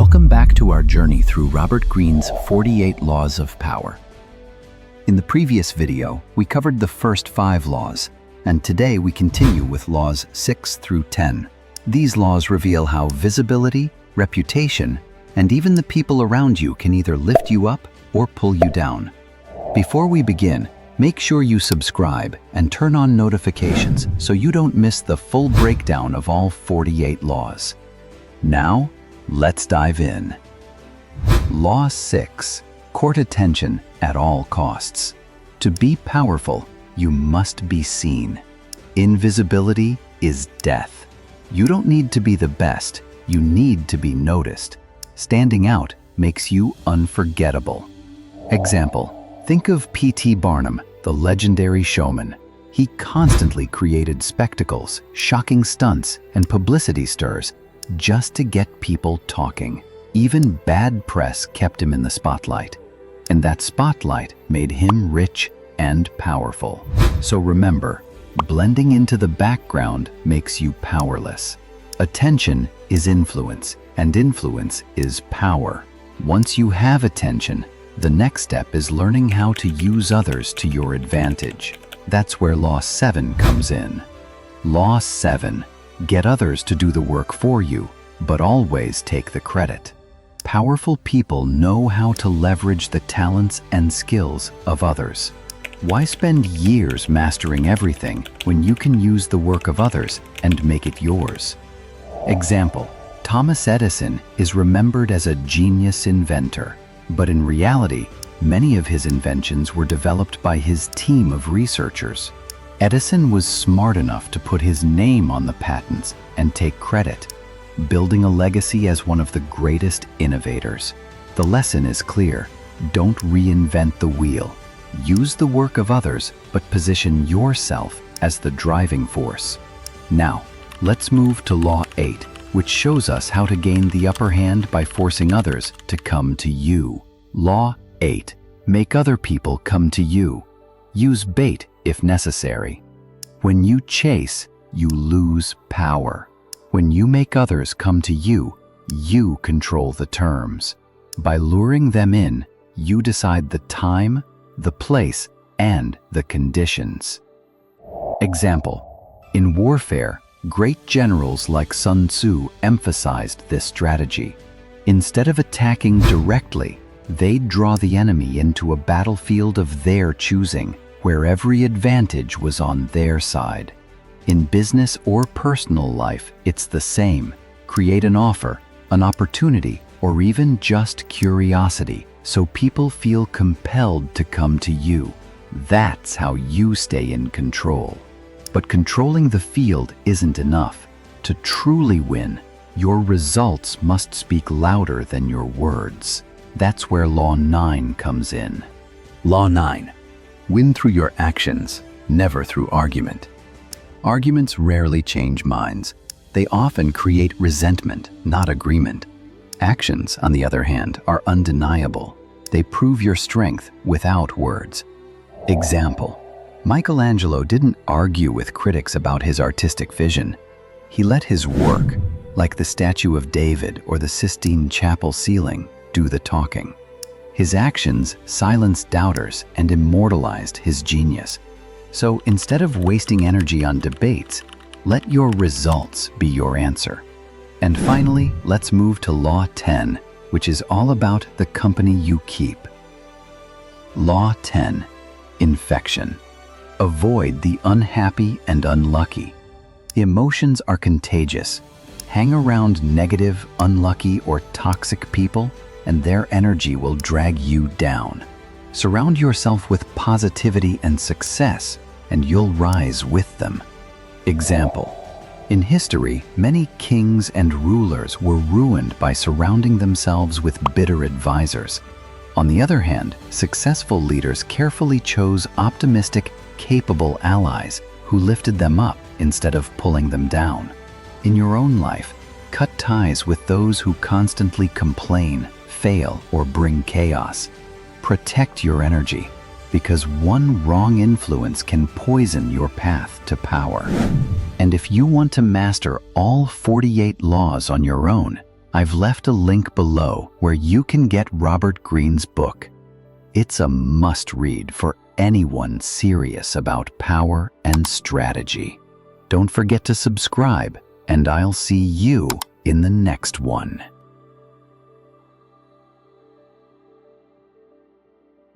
Welcome back to our journey through Robert Greene's 48 Laws of Power. In the previous video, we covered the first 5 laws, and today we continue with laws 6 through 10. These laws reveal how visibility, reputation, and even the people around you can either lift you up or pull you down. Before we begin, make sure you subscribe and turn on notifications so you don't miss the full breakdown of all 48 laws. Now, let's dive in. Law 6. Court attention at all costs. To be powerful, you must be seen. Invisibility is death. You don't need to be the best, you need to be noticed. Standing out makes you unforgettable. Example, think of P.T. Barnum, the legendary showman. He constantly created spectacles, shocking stunts, and publicity stirs just to get people talking. Even bad press kept him in the spotlight. And that spotlight made him rich and powerful. So remember, blending into the background makes you powerless. Attention is influence, and influence is power. Once you have attention, the next step is learning how to use others to your advantage. That's where Law 7 comes in. Law 7. Get others to do the work for you, but always take the credit. Powerful people know how to leverage the talents and skills of others. Why spend years mastering everything when you can use the work of others and make it yours? Example, Thomas Edison is remembered as a genius inventor, but in reality, many of his inventions were developed by his team of researchers. Edison was smart enough to put his name on the patents and take credit, building a legacy as one of the greatest innovators. The lesson is clear: don't reinvent the wheel. Use the work of others, but position yourself as the driving force. Now, let's move to Law 8, which shows us how to gain the upper hand by forcing others to come to you. Law 8. Make other people come to you. Use bait if necessary. When you chase, you lose power. When you make others come to you, you control the terms. By luring them in, you decide the time, the place, and the conditions. Example, in warfare, great generals like Sun Tzu emphasized this strategy. Instead of attacking directly, they'd draw the enemy into a battlefield of their choosing, where every advantage was on their side. In business or personal life, it's the same. Create an offer, an opportunity, or even just curiosity, so people feel compelled to come to you. That's how you stay in control. But controlling the field isn't enough. To truly win, your results must speak louder than your words. That's where Law 9 comes in. Law 9. Win through your actions, never through argument. Arguments rarely change minds. They often create resentment, not agreement. Actions, on the other hand, are undeniable. They prove your strength without words. Example, Michelangelo didn't argue with critics about his artistic vision. He let his work, like the statue of David or the Sistine Chapel ceiling, do the talking. His actions silenced doubters and immortalized his genius. So instead of wasting energy on debates, let your results be your answer. And finally, let's move to Law 10, which is all about the company you keep. Law 10. Infection. Avoid the unhappy and unlucky. Emotions are contagious. Hang around negative, unlucky, or toxic people, and their energy will drag you down. Surround yourself with positivity and success, and you'll rise with them. Example, in history, many kings and rulers were ruined by surrounding themselves with bitter advisors. On the other hand, successful leaders carefully chose optimistic, capable allies who lifted them up instead of pulling them down. In your own life, cut ties with those who constantly complain, fail, or bring chaos. Protect your energy, because one wrong influence can poison your path to power. And if you want to master all 48 laws on your own, I've left a link below where you can get Robert Greene's book. It's a must-read for anyone serious about power and strategy. Don't forget to subscribe, and I'll see you in the next one.